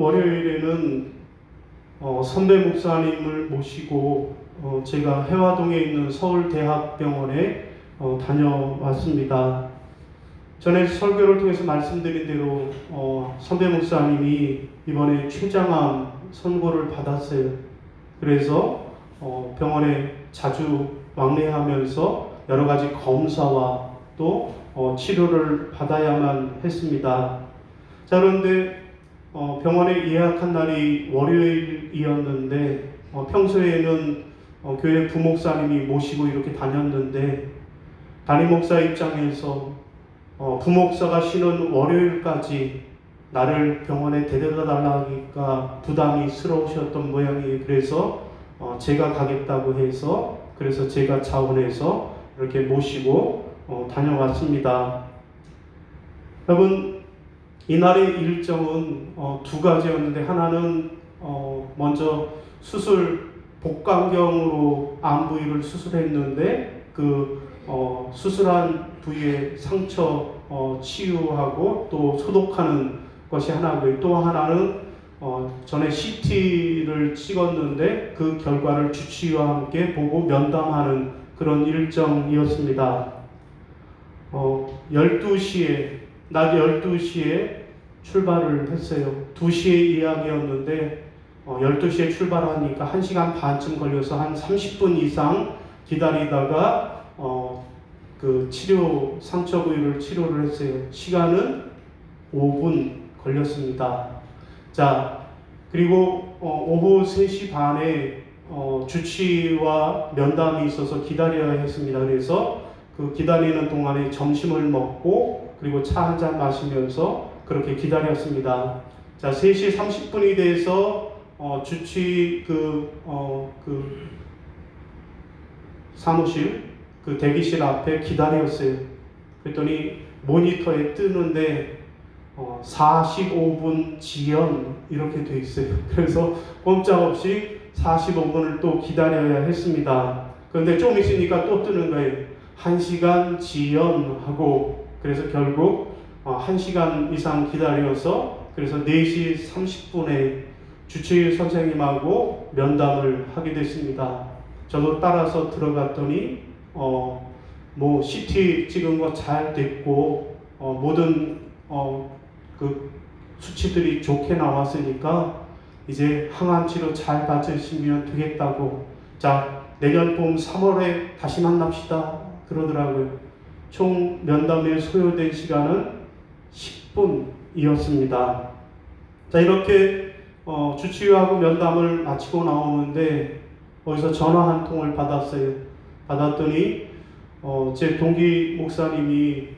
월요일에는 선배 목사님을 모시고 제가 해화동에 있는 서울대학병원에 다녀왔습니다. 전에 설교를 통해서 말씀드린 대로 선배 목사님이 이번에 췌장암 선고를 받았어요. 그래서 병원에 자주 왕래하면서 여러 가지 검사와 또 치료를 받아야만 했습니다. 자, 그런데 병원에 예약한 날이 월요일이었는데 평소에는 교회 부목사님이 모시고 이렇게 다녔는데 담임 목사 입장에서 부목사가 쉬는 월요일까지 나를 병원에 데려다 달라니까 부담이 스러우셨던 모양이에요. 그래서 제가 가겠다고 해서 그래서 제가 자원해서 이렇게 모시고 다녀왔습니다. 여러분, 이날의 일정은 두 가지였는데 하나는 먼저 수술 복강경으로 암 부위를 수술했는데 그 수술한 부위의 상처 치유하고 또 소독하는 것이 하나고요. 또 하나는 전에 CT를 찍었는데 그 결과를 주치의와 함께 보고 면담하는 그런 일정이었습니다. 12시에 낮 12시에 출발을 했어요. 2시에 예약이었는데 12시에 출발하니까 1시간 반쯤 걸려서 한 30분 이상 기다리다가 그 상처 부위를 치료를 했어요. 시간은 5분 걸렸습니다. 자, 그리고 오후 3시 반에 주치의와 면담이 있어서 기다려야 했습니다. 그래서 그 기다리는 동안에 점심을 먹고 그리고 차 한 잔 마시면서 그렇게 기다렸습니다. 자, 3시 30분이 돼서 주치의 사무실 그 대기실 앞에 기다렸어요. 그랬더니 모니터에 뜨는데 45분 지연 이렇게 돼 있어요. 그래서 꼼짝없이 45분을 또 기다려야 했습니다. 그런데 좀 있으니까 또 뜨는 거예요. 1시간 지연하고 그래서 결국 1시간 이상 기다려서 그래서 4시 30분에 주치의 선생님하고 면담을 하게 됐습니다. 저도 따라서 들어갔더니 뭐 CT 찍은 거 잘 됐고 모든 그 수치들이 좋게 나왔으니까 이제 항암 치료 잘 받으시면 되겠다고. 자, 내년 봄 3월에 다시 만납시다 그러더라고요. 총 면담에 소요된 시간은 10분이었습니다. 자, 이렇게 주치의하고 면담을 마치고 나오는데 거기서 전화 한 통을 받았어요. 받았더니 제 동기 목사님이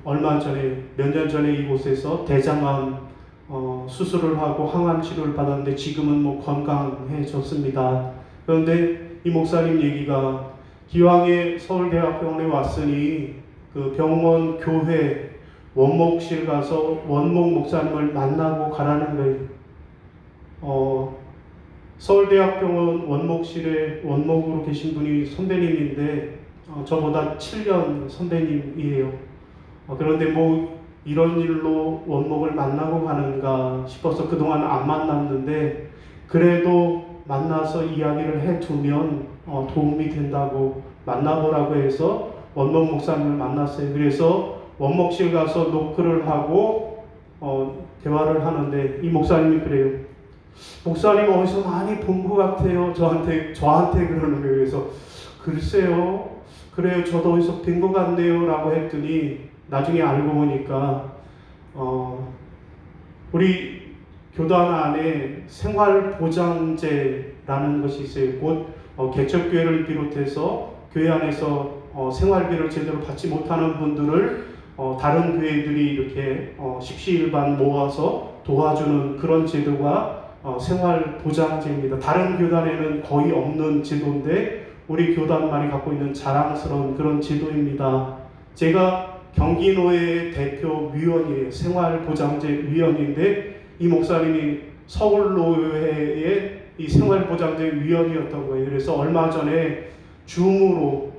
얼마 전에 몇 년 전에 이곳에서 대장암 수술을 하고 항암 치료를 받았는데 지금은 뭐 건강해졌습니다. 그런데 이 목사님 얘기가 기왕에 서울대학병원에 왔으니 그 병원 교회 원목실 가서 원목 목사님을 만나고 가라는 거예요. 서울대학병원 원목실에 원목으로 계신 분이 선배님인데 저보다 7년 선배님이에요. 그런데 뭐 이런 일로 원목을 만나고 가는가 싶어서 그동안 안 만났는데 그래도 만나서 이야기를 해두면 도움이 된다고 만나보라고 해서 원목 목사님을 만났어요. 그래서 원목실 가서 노크를 하고 대화를 하는데 이 목사님이 그래요. 목사님 어디서 많이 본 것 같아요. 저한테 그러는 거예요. 그래서 글쎄요. 그래요. 저도 어디서 뵌 것 같네요. 라고 했더니 나중에 알고 보니까 우리 교단 안에 생활보장제라는 것이 있어요. 곧 개척교회를 비롯해서 교회 안에서 생활비를 제대로 받지 못하는 분들을 다른 교회들이 이렇게 십시일반 모아서 도와주는 그런 제도가 생활보장제입니다. 다른 교단에는 거의 없는 제도인데 우리 교단만이 갖고 있는 자랑스러운 그런 제도입니다. 제가 경기노회 대표 위원이에요. 생활보장제 위원인데 이 목사님이 서울노회의 이 생활보장제 위원이었던 거예요. 그래서 얼마 전에 줌으로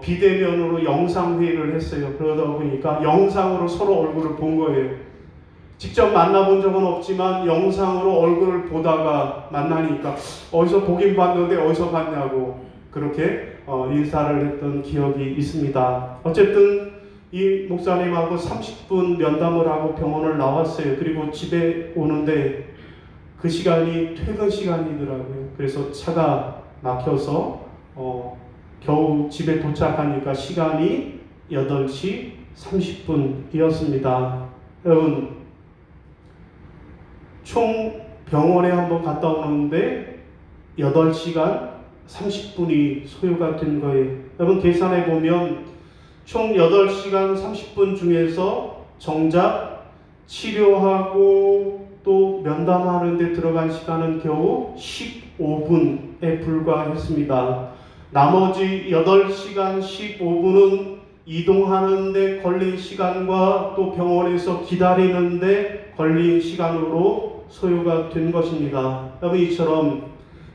비대면으로 영상회의를 했어요. 그러다 보니까 영상으로 서로 얼굴을 본 거예요. 직접 만나본 적은 없지만 영상으로 얼굴을 보다가 만나니까 어디서 보긴 봤는데 어디서 봤냐고 그렇게 인사를 했던 기억이 있습니다. 어쨌든 이 목사님하고 30분 면담을 하고 병원을 나왔어요. 그리고 집에 오는데 그 시간이 퇴근 시간이더라고요. 그래서 차가 막혀서 겨우 집에 도착하니까 시간이 8시 30분이었습니다. 여러분, 총 병원에 한번 갔다 오는데 8시간 30분이 소요가 된 거예요. 여러분, 계산해 보면 총 8시간 30분 중에서 정작 치료하고 또 면담하는 데 들어간 시간은 겨우 15분에 불과했습니다. 나머지 8시간 15분은 이동하는데 걸린 시간과 또 병원에서 기다리는데 걸린 시간으로 소요가 된 것입니다. 여러분, 이처럼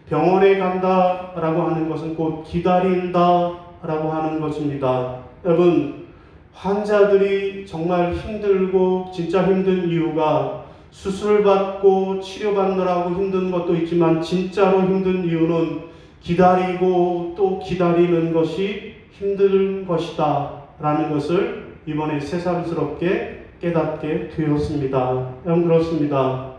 병원에 간다라고 하는 것은 곧 기다린다라고 하는 것입니다. 여러분, 환자들이 정말 힘들고 진짜 힘든 이유가 수술받고 치료받느라고 힘든 것도 있지만 진짜로 힘든 이유는 기다리고 또 기다리는 것이 힘든 것이다 라는 것을 이번에 새삼스럽게 깨닫게 되었습니다. 여러분, 그렇습니다.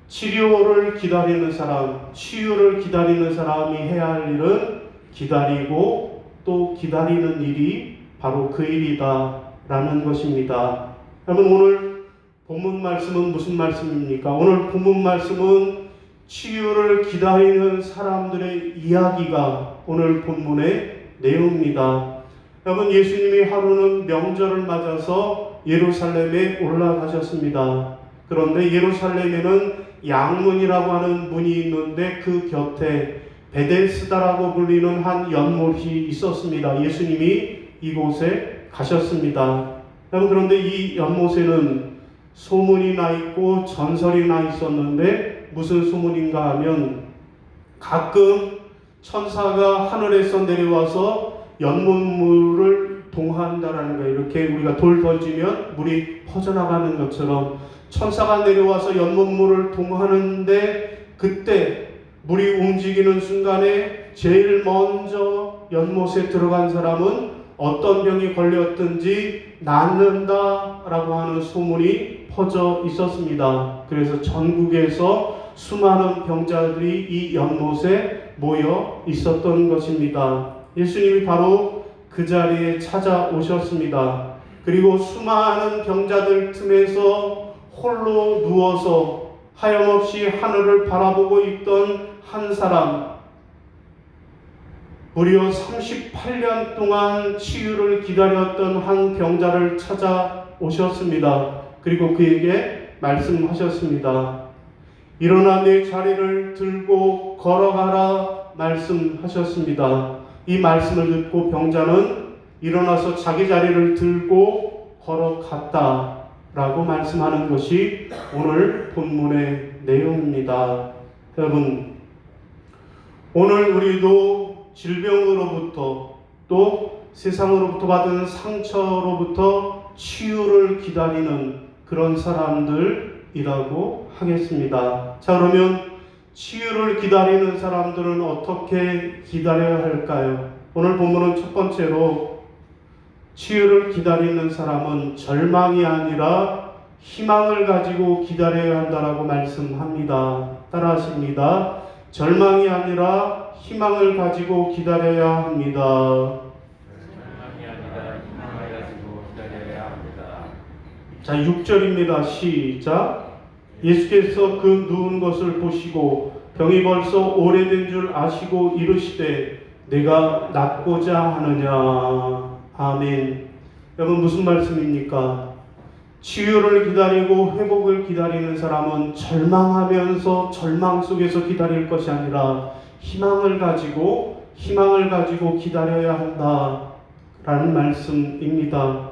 치료를 기다리는 사람, 치유를 기다리는 사람이 해야 할 일은 기다리고 또 기다리는 일이 바로 그 일이다 라는 것입니다. 여러분, 오늘 본문 말씀은 무슨 말씀입니까? 오늘 본문 말씀은 치유를 기다리는 사람들의 이야기가 오늘 본문의 내용입니다. 여러분, 예수님이 하루는 명절을 맞아서 예루살렘에 올라가셨습니다. 그런데 예루살렘에는 양문이라고 하는 문이 있는데 그 곁에 베데스다라고 불리는 한 연못이 있었습니다. 예수님이 이곳에 가셨습니다. 여러분, 그런데 이 연못에는 소문이 나 있고 전설이 나 있었는데 무슨 소문인가 하면 가끔 천사가 하늘에서 내려와서 연못물을 동한다라는 거예요. 이렇게 우리가 돌 던지면 물이 퍼져나가는 것처럼 천사가 내려와서 연못물을 동하는데 그때 물이 움직이는 순간에 제일 먼저 연못에 들어간 사람은 어떤 병이 걸렸든지 낫는다라고 하는 소문이 퍼져 있었습니다. 그래서 전국에서 수많은 병자들이 이 연못에 모여 있었던 것입니다. 예수님이 바로 그 자리에 찾아오셨습니다. 그리고 수많은 병자들 틈에서 홀로 누워서 하염없이 하늘을 바라보고 있던 한 사람, 무려 38년 동안 치유를 기다렸던 한 병자를 찾아오셨습니다. 그리고 그에게 말씀하셨습니다. 일어나 내 자리를 들고 걸어가라 말씀하셨습니다. 이 말씀을 듣고 병자는 일어나서 자기 자리를 들고 걸어갔다 라고 말씀하는 것이 오늘 본문의 내용입니다. 여러분, 오늘 우리도 질병으로부터 또 세상으로부터 받은 상처로부터 치유를 기다리는 그런 사람들이라고 하겠습니다. 자, 그러면 치유를 기다리는 사람들은 어떻게 기다려야 할까요? 오늘 본문은 첫 번째로 치유를 기다리는 사람은 절망이 아니라 희망을 가지고 기다려야 한다라고 말씀합니다. 따라하십니다. 절망이 아니라 희망을 가지고 기다려야 합니다. 절망이 아니라 희망을 가지고 기다려야 합니다. 자, 6절입니다. 시작. 예수께서 그 누운 것을 보시고 병이 벌써 오래된 줄 아시고 이르시되 내가 낫고자 하느냐. 아멘. 여러분, 무슨 말씀입니까? 치유를 기다리고 회복을 기다리는 사람은 절망하면서 절망 속에서 기다릴 것이 아니라 희망을 가지고 기다려야 한다라는 말씀입니다.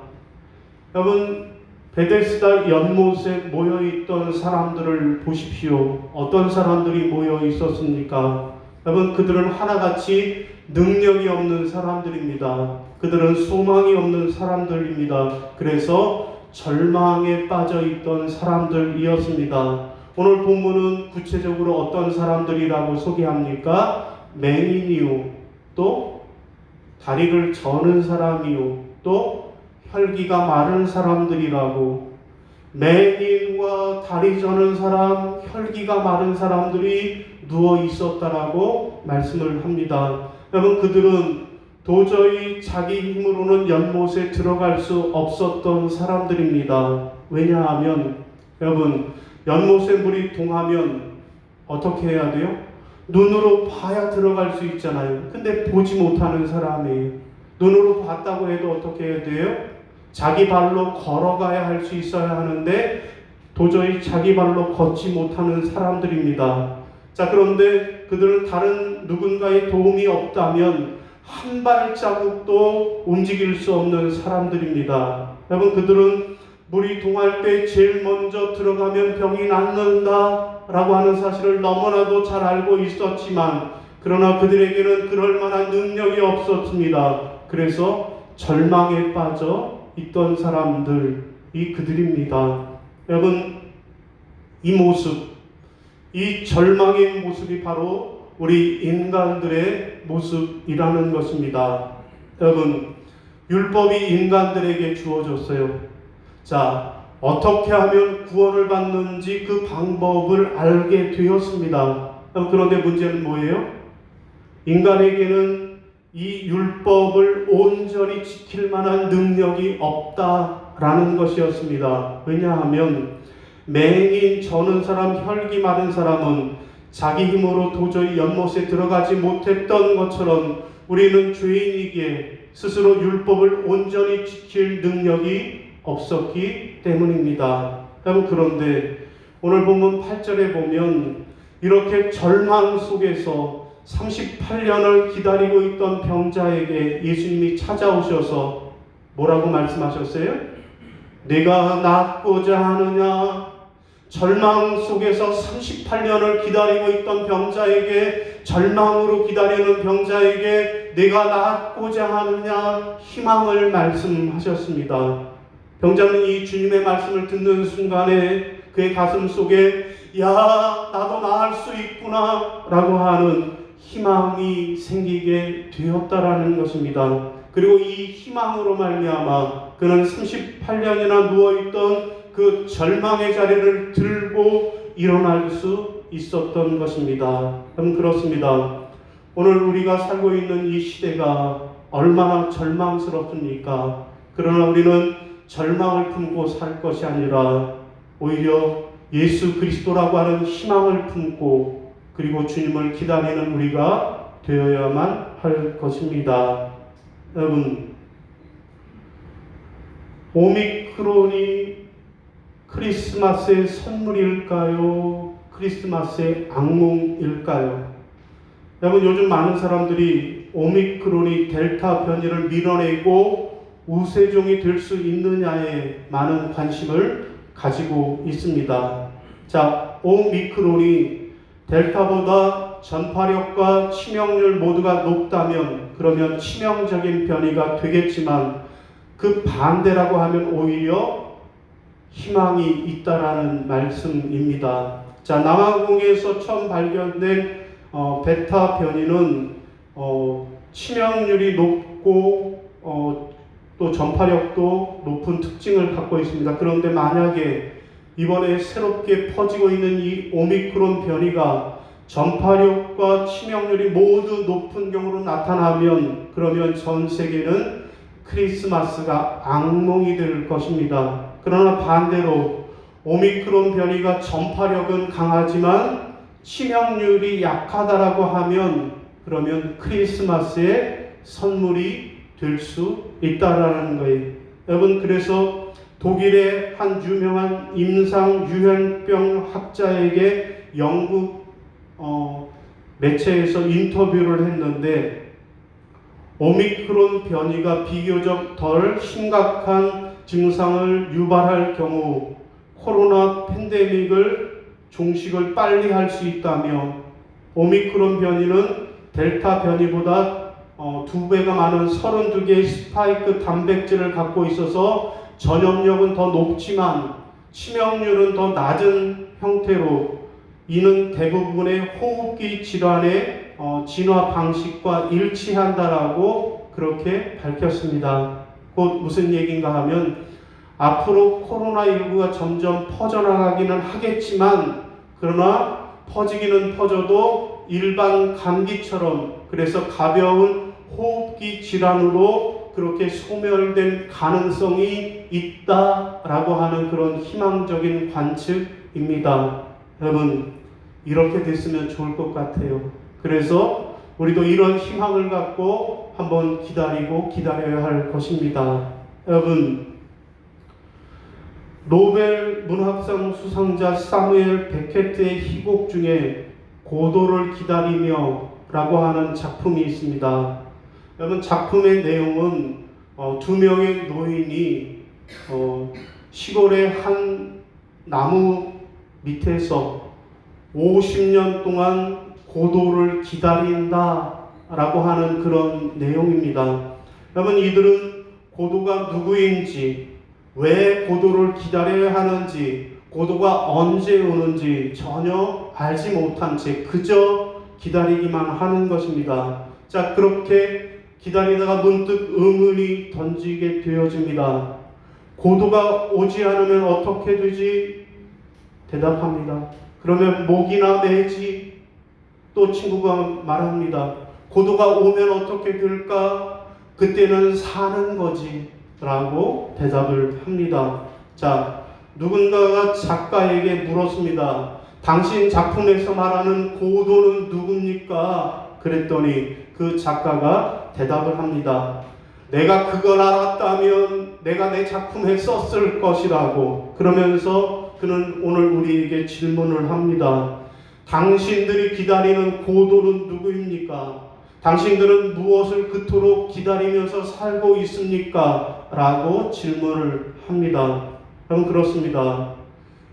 여러분, 베데스다 연못에 모여있던 사람들을 보십시오. 어떤 사람들이 모여 있었습니까? 여러분, 그들은 하나같이 능력이 없는 사람들입니다. 그들은 소망이 없는 사람들입니다. 그래서 절망에 빠져 있던 사람들이었습니다. 오늘 본문은 구체적으로 어떤 사람들이라고 소개합니까? 맹인이요, 또 다리를 저는 사람이요, 또 혈기가 마른 사람들이라고. 맹인과 다리 저는 사람, 혈기가 마른 사람들이 누워 있었다라고 말씀을 합니다. 여러분, 그들은 도저히 자기 힘으로는 연못에 들어갈 수 없었던 사람들입니다. 왜냐하면 여러분, 연못에 물이 동하면 어떻게 해야 돼요? 눈으로 봐야 들어갈 수 있잖아요. 근데 보지 못하는 사람이 눈으로 봤다고 해도 어떻게 해야 돼요? 자기 발로 걸어가야 할 수 있어야 하는데 도저히 자기 발로 걷지 못하는 사람들입니다. 자, 그런데 그들은 다른 누군가의 도움이 없다면 한 발자국도 움직일 수 없는 사람들입니다. 여러분, 그들은 물이 동할 때 제일 먼저 들어가면 병이 낫는다 라고 하는 사실을 너무나도 잘 알고 있었지만, 그러나 그들에게는 그럴 만한 능력이 없었습니다. 그래서 절망에 빠져 있던 사람들이 그들입니다. 여러분, 이 모습, 이 절망의 모습이 바로 우리 인간들의 모습이라는 것입니다. 여러분, 율법이 인간들에게 주어졌어요. 자, 어떻게 하면 구원을 받는지 그 방법을 알게 되었습니다. 그런데 문제는 뭐예요? 인간에게는 이 율법을 온전히 지킬 만한 능력이 없다라는 것이었습니다. 왜냐하면 맹인, 저는 사람, 혈기 마른 사람은 자기 힘으로 도저히 연못에 들어가지 못했던 것처럼 우리는 죄인이기에 스스로 율법을 온전히 지킬 능력이 없었기 때문입니다. 여러분, 그런데 오늘 본문 8절에 보면 이렇게 절망 속에서 38년을 기다리고 있던 병자에게 예수님이 찾아오셔서 뭐라고 말씀하셨어요? 네가 낫고자 하느냐? 절망 속에서 38년을 기다리고 있던 병자에게, 절망으로 기다리는 병자에게 네가 낫고자 하느냐 희망을 말씀하셨습니다. 병자는 이 주님의 말씀을 듣는 순간에 그의 가슴 속에 야, 나도 나을 수 있구나 라고 하는 희망이 생기게 되었다라는 것입니다. 그리고 이 희망으로 말미암아 그는 38년이나 누워있던 그 절망의 자리를 들고 일어날 수 있었던 것입니다. 그렇습니다. 오늘 우리가 살고 있는 이 시대가 얼마나 절망스럽습니까? 그러나 우리는 절망을 품고 살 것이 아니라 오히려 예수 그리스도라고 하는 희망을 품고 그리고 주님을 기다리는 우리가 되어야만 할 것입니다. 여러분, 오미크론이 크리스마스의 선물일까요? 크리스마스의 악몽일까요? 여러분, 요즘 많은 사람들이 오미크론이 델타 변이를 밀어내고 우세종이 될 수 있느냐에 많은 관심을 가지고 있습니다. 자, 오미크론이 델타보다 전파력과 치명률 모두가 높다면 그러면 치명적인 변이가 되겠지만 그 반대라고 하면 오히려 희망이 있다라는 말씀입니다. 자, 남아공에서 처음 발견된 베타 변이는 치명률이 높고 또 전파력도 높은 특징을 갖고 있습니다. 그런데 만약에 이번에 새롭게 퍼지고 있는 이 오미크론 변이가 전파력과 치명률이 모두 높은 경우로 나타나면 그러면 전 세계는 크리스마스가 악몽이 될 것입니다. 그러나 반대로 오미크론 변이가 전파력은 강하지만 치명률이 약하다라고 하면 그러면 크리스마스의 선물이 될 수 있다라는 거예요. 여러분, 그래서 독일의 한 유명한 임상 유행병 학자에게 영국 매체에서 인터뷰를 했는데 오미크론 변이가 비교적 덜 심각한 증상을 유발할 경우 코로나 팬데믹을 종식을 빨리 할 수 있다며 오미크론 변이는 델타 변이보다 2배가 많은 32개의 스파이크 단백질을 갖고 있어서 전염력은 더 높지만 치명률은 더 낮은 형태로 이는 대부분의 호흡기 질환의 진화 방식과 일치한다라고 그렇게 밝혔습니다. 곧 무슨 얘기인가 하면 앞으로 코로나19가 점점 퍼져나가기는 하겠지만 그러나 퍼지기는 퍼져도 일반 감기처럼 그래서 가벼운 호흡기 질환으로 그렇게 소멸될 가능성이 있다라고 하는 그런 희망적인 관측입니다. 여러분 이렇게 됐으면 좋을 것 같아요. 그래서 우리도 이런 희망을 갖고 한번 기다려야 할 것입니다. 여러분 노벨 문학상 수상자 사무엘 베케트의 희곡 중에 고도를 기다리며 라고 하는 작품이 있습니다. 여러분 작품의 내용은 두 명의 노인이 시골의 한 나무 밑에서 50년 동안 고도를 기다린다 라고 하는 그런 내용입니다. 여러분 이들은 고도가 누구인지 왜 고도를 기다려야 하는지 고도가 언제 오는지 전혀 알지 못한 채 그저 기다리기만 하는 것입니다. 자 그렇게 기다리다가 문득 의문이 던지게 되어집니다. 고도가 오지 않으면 어떻게 되지? 대답합니다. 그러면 목이나 매지? 또 친구가 말합니다. 고도가 오면 어떻게 될까? 그때는 사는 거지 라고 대답을 합니다. 자, 누군가가 작가에게 물었습니다. 당신 작품에서 말하는 고도는 누굽니까? 그랬더니 그 작가가 대답을 합니다. 내가 그걸 알았다면 내가 내 작품에 썼을 것이라고. 그러면서 그는 오늘 우리에게 질문을 합니다. 당신들이 기다리는 고도는 누구입니까? 당신들은 무엇을 그토록 기다리면서 살고 있습니까? 라고 질문을 합니다. 여러분 그렇습니다.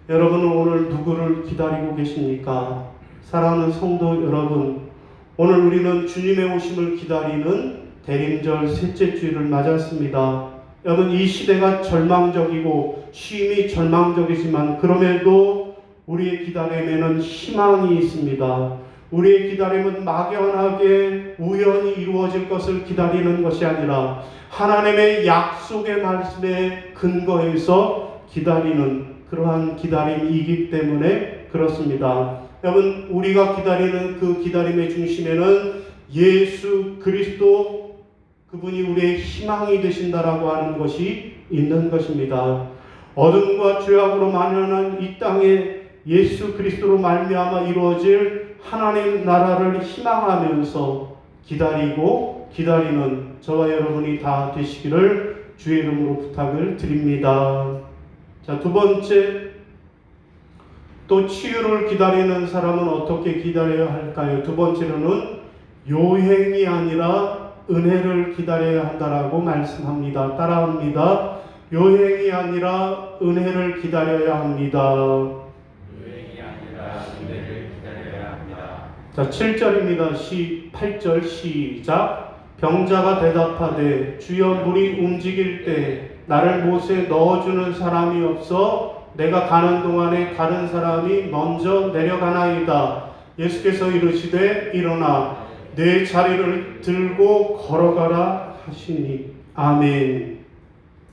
여러분은 오늘 누구를 기다리고 계십니까? 사랑하는 성도 여러분, 오늘 우리는 주님의 오심을 기다리는 대림절 셋째 주일을 맞았습니다. 여러분 이 시대가 절망적이고 쉼이 절망적이지만 그럼에도 우리의 기다림에는 희망이 있습니다. 우리의 기다림은 막연하게 우연히 이루어질 것을 기다리는 것이 아니라 하나님의 약속의 말씀에 근거해서 기다리는 그러한 기다림이기 때문에 그렇습니다. 여러분 우리가 기다리는 그 기다림의 중심에는 예수 그리스도 그분이 우리의 희망이 되신다라고 하는 것이 있는 것입니다. 어둠과 죄악으로 만연한 이 땅에 예수 그리스도로 말미암아 이루어질 하나님 나라를 희망하면서 기다리고 기다리는 저와 여러분이 다 되시기를 주의 이름으로 부탁을 드립니다. 자, 두 번째, 또 치유를 기다리는 사람은 어떻게 기다려야 할까요? 두 번째로는 요행이 아니라 은혜를 기다려야 한다라고 말씀합니다. 따라합니다. 요행이 아니라 은혜를 기다려야 합니다. 요행이 아니라 은혜를 기다려야 합니다. 자, 7절입니다. 8절 시작. 병자가 대답하되 주여 물이 움직일 때 나를 못에 넣어주는 사람이 없어 내가 가는 동안에 다른 사람이 먼저 내려가나이다. 예수께서 이르시되 일어나 내 자리를 들고 걸어가라 하시니. 아멘.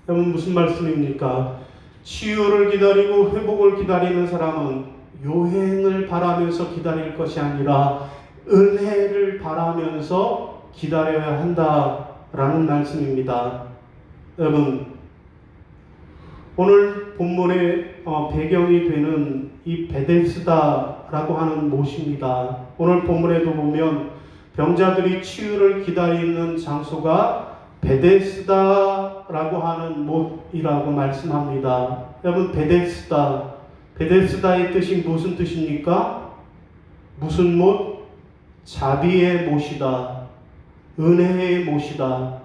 여러분 무슨 말씀입니까? 치유를 기다리고 회복을 기다리는 사람은 요행을 바라면서 기다릴 것이 아니라 은혜를 바라면서 기다려야 한다라는 말씀입니다. 여러분 오늘 본문의 배경이 되는 이 베데스다라고 하는 못입니다. 오늘 본문에도 보면 병자들이 치유를 기다리는 장소가 베데스다라고 하는 못이라고 말씀합니다. 여러분 베데스다의 뜻이 무슨 뜻입니까? 무슨 못? 자비의 못이다. 은혜의 못이다.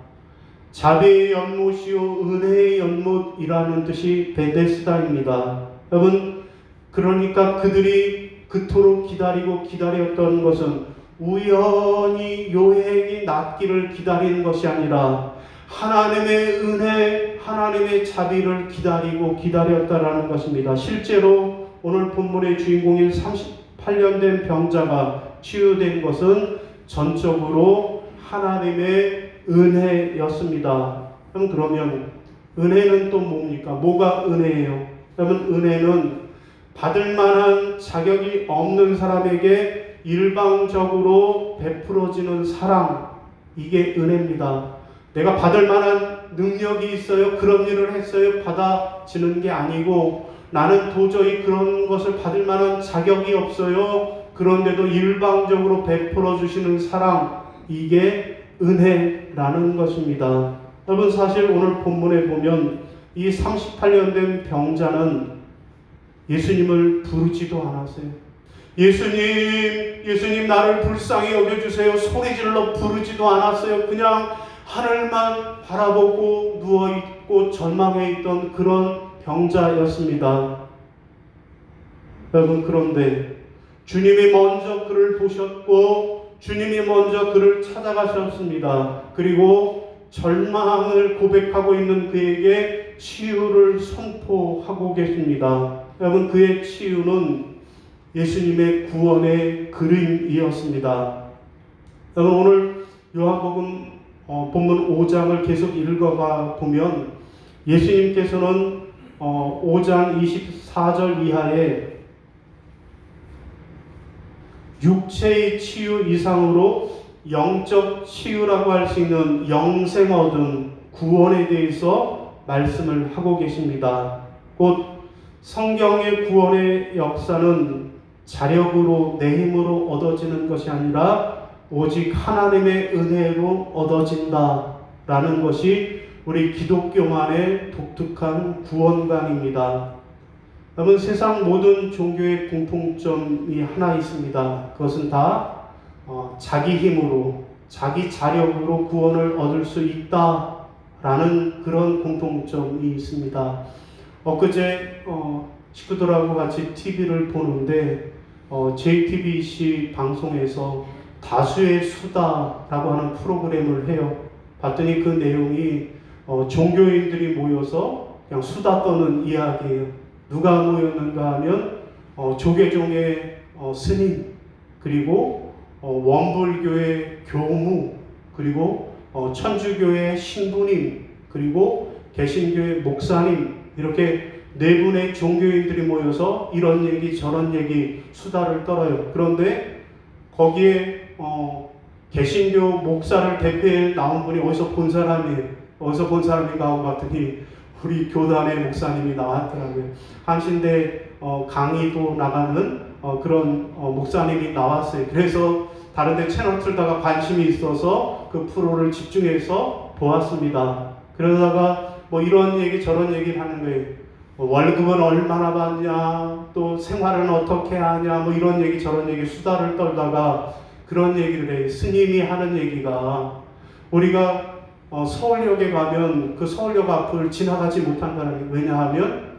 자비의 연못이요 은혜의 연못이라는 뜻이 베데스다입니다. 여러분 그러니까 그들이 그토록 기다렸던 것은 우연히 요행이 낫기를 기다리는 것이 아니라 하나님의 은혜, 하나님의 자비를 기다렸다라는 것입니다. 실제로 오늘 본문의 주인공인 38년 된 병자가 치유된 것은 전적으로 하나님의 은혜였습니다. 그러면 은혜는 또 뭡니까? 뭐가 은혜예요? 여러분, 은혜는 받을 만한 자격이 없는 사람에게 일방적으로 베풀어지는 사랑, 이게 은혜입니다. 내가 받을 만한 능력이 있어요. 그런 일을 했어요. 받아지는 게 아니고, 나는 도저히 그런 것을 받을 만한 자격이 없어요. 그런데도 일방적으로 베풀어 주시는 사랑, 이게 은혜라는 것입니다. 여러분, 사실 오늘 본문에 보면 이 38년 된 병자는 예수님을 부르지도 않았어요. 예수님 나를 불쌍히 여겨주세요. 소리질러 부르지도 않았어요. 그냥 하늘만 바라보고 누워있고 절망해 있던 그런 병자였습니다. 여러분, 그런데 주님이 먼저 그를 보셨고 주님이 먼저 그를 찾아가셨습니다. 그리고 절망을 고백하고 있는 그에게 치유를 선포하고 계십니다. 여러분, 그의 치유는 예수님의 구원의 그림이었습니다. 여러분, 오늘 요한복음 본문 5장을 계속 읽어가 보면 예수님께서는 5장 24절 이하에 육체의 치유 이상으로 영적 치유라고 할 수 있는 영생 얻은 구원에 대해서 말씀을 하고 계십니다. 곧 성경의 구원의 역사는 자력으로 내 힘으로 얻어지는 것이 아니라 오직 하나님의 은혜로 얻어진다라는 것이 우리 기독교만의 독특한 구원관입니다. 여러분, 세상 모든 종교의 공통점이 하나 있습니다. 그것은 다 자기 힘으로, 자기 자력으로 구원을 얻을 수 있다라는 그런 공통점이 있습니다. 엊그제 식구들하고 같이 TV를 보는데 JTBC 방송에서 다수의 수다라고 하는 프로그램을 해요. 봤더니 그 내용이 종교인들이 모여서 그냥 수다 떠는 이야기예요. 누가 모였는가 하면 조계종의 스님, 그리고 원불교의 교무, 그리고 천주교의 신부님, 그리고 개신교의 목사님, 이렇게 네 분의 종교인들이 모여서 이런 얘기 저런 얘기 수다를 떨어요. 그런데 거기에 개신교 목사를 대표해 나온 분이 어디서 본 사람인가 하고 봤더니 우리 교단의 목사님이 나왔더라고요. 한신대 강의도 나가는 그런 목사님이 나왔어요. 그래서 다른 데 채널 틀다가 관심이 있어서 그 프로를 집중해서 보았습니다. 그러다가 뭐 이런 얘기 저런 얘기를 하는 거예요. 월급은 얼마나 받냐, 또 생활은 어떻게 하냐, 뭐 이런 얘기 저런 얘기 수다를 떨다가 그런 얘기를 해요. 스님이 하는 얘기가, 우리가 서울역에 가면 그 서울역 앞을 지나가지 못한다는 게, 왜냐하면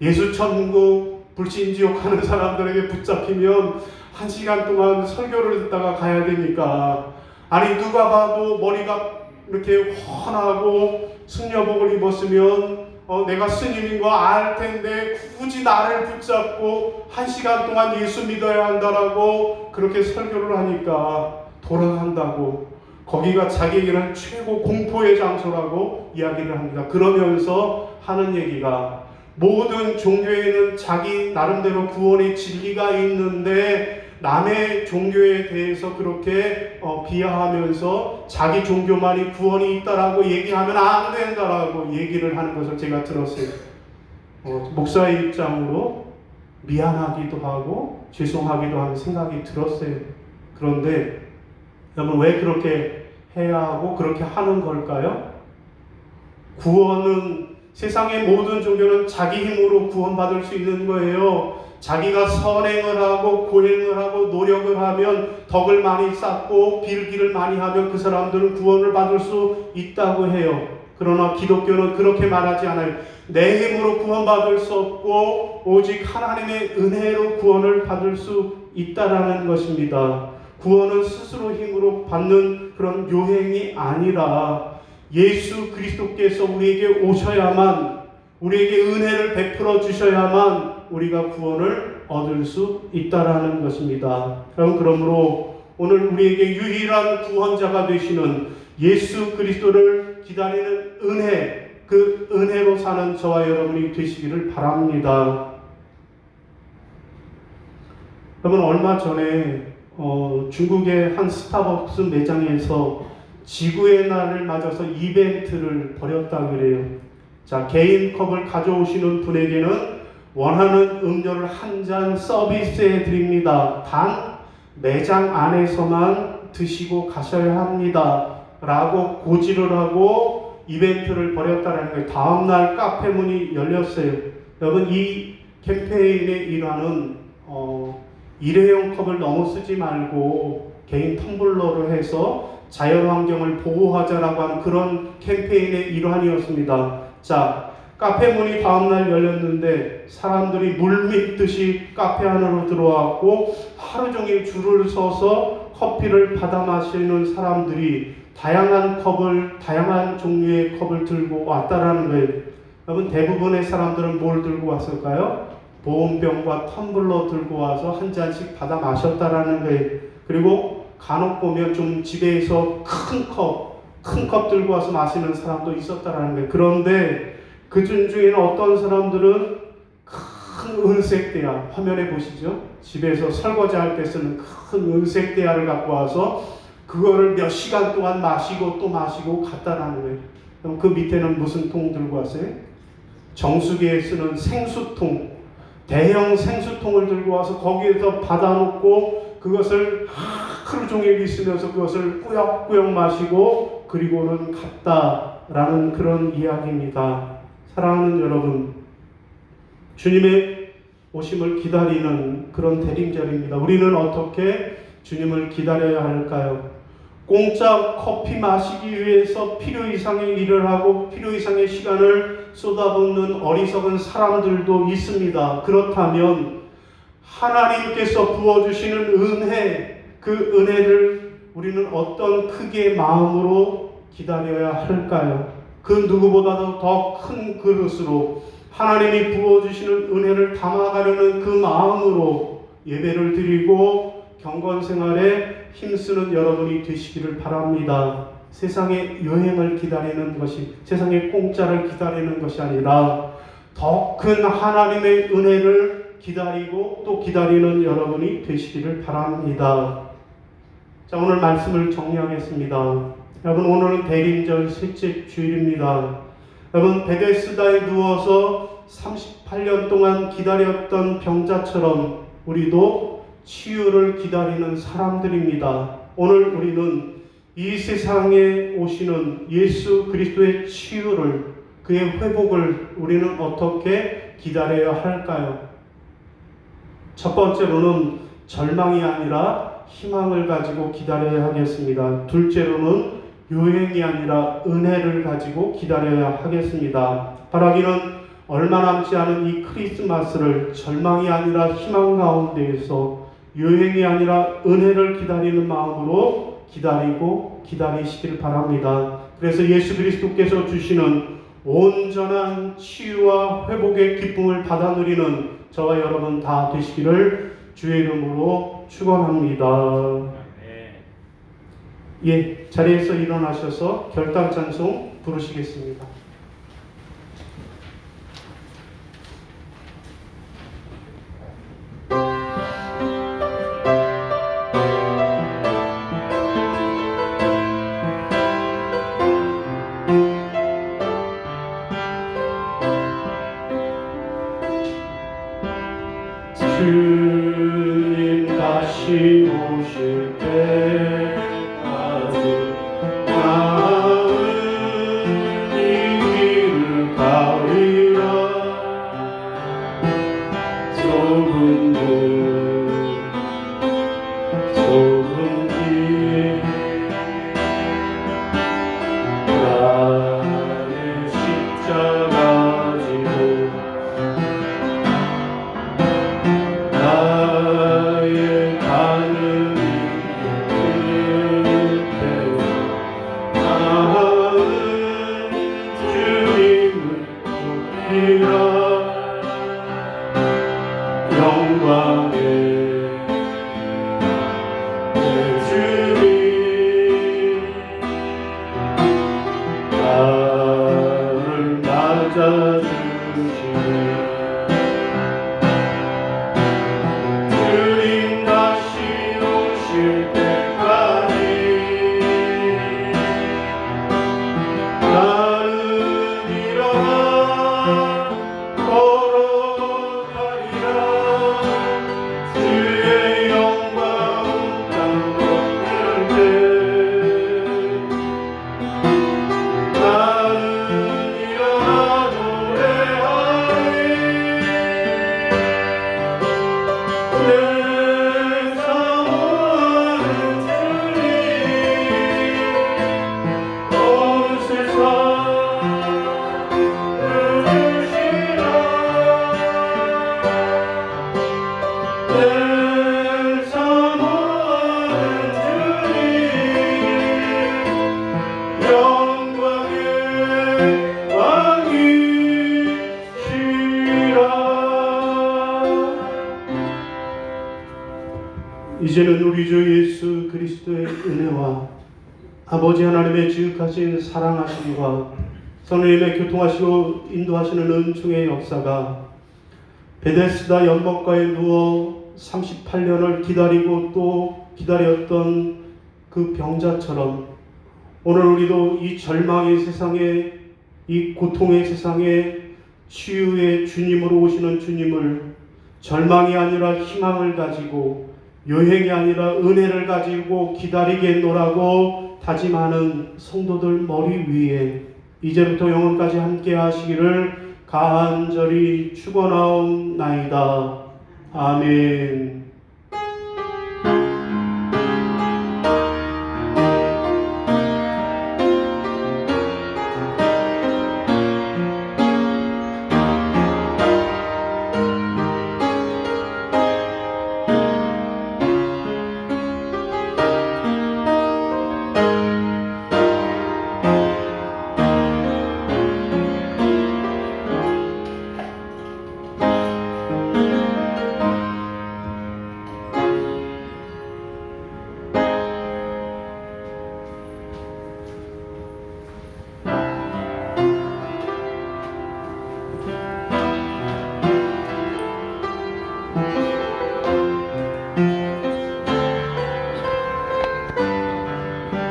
예수천국 불신지옥 하는 사람들에게 붙잡히면 1시간 동안 설교를 듣다가 가야 되니까, 아니 누가 봐도 머리가 이렇게 훤하고 승려복을 입었으면 내가 스님인 거 알 텐데 굳이 나를 붙잡고 1시간 동안 예수 믿어야 한다라고 그렇게 설교를 하니까 돌아간다고, 거기가 자기에게는 최고 공포의 장소라고 이야기를 합니다. 그러면서 하는 얘기가, 모든 종교에는 자기 나름대로 구원의 진리가 있는데 남의 종교에 대해서 그렇게 비하하면서 자기 종교만이 구원이 있다라고 얘기하면 안 된다라고 얘기를 하는 것을 제가 들었어요. 목사의 입장으로 미안하기도 하고 죄송하기도 하는 생각이 들었어요. 그런데 여러분, 왜 그렇게 해야 하고 그렇게 하는 걸까요? 구원은, 세상의 모든 종교는 자기 힘으로 구원받을 수 있는 거예요. 자기가 선행을 하고 고행을 하고 노력을 하면, 덕을 많이 쌓고 빌기를 많이 하면 그 사람들은 구원을 받을 수 있다고 해요. 그러나 기독교는 그렇게 말하지 않아요. 내 힘으로 구원받을 수 없고 오직 하나님의 은혜로 구원을 받을 수 있다라는 것입니다. 구원은 스스로 힘으로 받는 그런 요행이 아니라 예수 그리스도께서 우리에게 오셔야만, 우리에게 은혜를 베풀어 주셔야만 우리가 구원을 얻을 수 있다라는 것입니다. 그러므로 오늘 우리에게 유일한 구원자가 되시는 예수 그리스도를 기다리는 은혜, 그 은혜로 사는 저와 여러분이 되시기를 바랍니다. 여러분, 얼마 전에 중국의 한 스타벅스 매장에서 지구의 날을 맞아서 이벤트를 벌였다 그래요. 자, 개인 컵을 가져오시는 분에게는 원하는 음료를 한 잔 서비스해 드립니다. 단 매장 안에서만 드시고 가셔야 합니다. 라고 고지를 하고 이벤트를 벌였다는 거예요. 다음날 카페 문이 열렸어요. 여러분, 이 캠페인의 일환은 일회용 컵을 너무 쓰지 말고 개인 텀블러로 해서 자연환경을 보호하자라고 하는 그런 캠페인의 일환이었습니다. 자, 카페 문이 다음날 열렸는데 사람들이 물밀듯이 카페 안으로 들어왔고 하루 종일 줄을 서서 커피를 받아 마시는 사람들이 다양한 종류의 컵을 들고 왔다라는 거예요. 여러분, 대부분의 사람들은 뭘 들고 왔을까요? 보온병과 텀블러 들고 와서 한 잔씩 받아 마셨다라는 거예요. 그리고 간혹 보면 좀 집에서 큰 컵 들고 와서 마시는 사람도 있었다라는 거예요. 그런데 그 중에는 어떤 사람들은 큰 은색 대야, 화면에 보시죠? 집에서 설거지할 때 쓰는 큰 은색 대야를 갖고 와서 그거를 몇 시간 동안 마시고 또 마시고 갔다라는 거예요. 그럼 그 밑에는 무슨 통 들고 왔어요? 정수기에 쓰는 생수통, 대형 생수통을 들고 와서 거기에서 받아놓고 그것을 하루 종일 있으면서 그것을 꾸역꾸역 마시고 그리고는 갔다라는 그런 이야기입니다. 사랑하는 여러분, 주님의 오심을 기다리는 그런 대림절입니다. 우리는 어떻게 주님을 기다려야 할까요? 공짜 커피 마시기 위해서 필요 이상의 일을 하고 필요 이상의 시간을 쏟아붓는 어리석은 사람들도 있습니다. 그렇다면 하나님께서 부어주시는 은혜, 그 은혜를 우리는 어떤 크기의 마음으로 기다려야 할까요? 그 누구보다도 더 큰 그릇으로 하나님이 부어주시는 은혜를 담아가려는 그 마음으로 예배를 드리고 경건생활에 힘쓰는 여러분이 되시기를 바랍니다. 세상의 여행을 기다리는 것이, 세상의 공짜를 기다리는 것이 아니라 더 큰 하나님의 은혜를 기다리고 또 기다리는 여러분이 되시기를 바랍니다. 자, 오늘 말씀을 정리하겠습니다. 여러분, 오늘은 대림절 셋째 주일입니다. 여러분, 베데스다에 누워서 38년 동안 기다렸던 병자처럼 우리도 치유를 기다리는 사람들입니다. 오늘 우리는 이 세상에 오시는 예수 그리스도의 치유를, 그의 회복을 우리는 어떻게 기다려야 할까요? 첫 번째로는 절망이 아니라 희망을 가지고 기다려야 하겠습니다. 둘째로는 유행이 아니라 은혜를 가지고 기다려야 하겠습니다. 바라기는 얼마 남지 않은 이 크리스마스를 절망이 아니라 희망 가운데에서 유행이 아니라 은혜를 기다리는 마음으로 기다리시길 바랍니다. 그래서 예수 그리스도께서 주시는 온전한 치유와 회복의 기쁨을 받아 누리는 저와 여러분 다 되시기를 주의 이름으로 축원합니다. 예, 자리에서 일어나셔서 결단 찬송 부르시겠습니다. 주님 다시 오실 때까지 나은 이 길을 가리라. 좁은 길 나의 십자가 지고 나의 가는 이제는 우리 주 예수 그리스도의 은혜와 아버지 하나님의 지극하신 사랑하심과 성령님의 교통하시고 인도하시는 은총의 역사가 베데스다 연못가에 누워 38년을 기다리고 또 기다렸던 그 병자처럼 오늘 우리도 이 절망의 세상에, 이 고통의 세상에 치유의 주님으로 오시는 주님을 절망이 아니라 희망을 가지고, 여행이 아니라 은혜를 가지고 기다리겠노라고 다짐하는 성도들 머리 위에 이제부터 영원까지 함께 하시기를 간절히 축원하옵나이다. 아멘.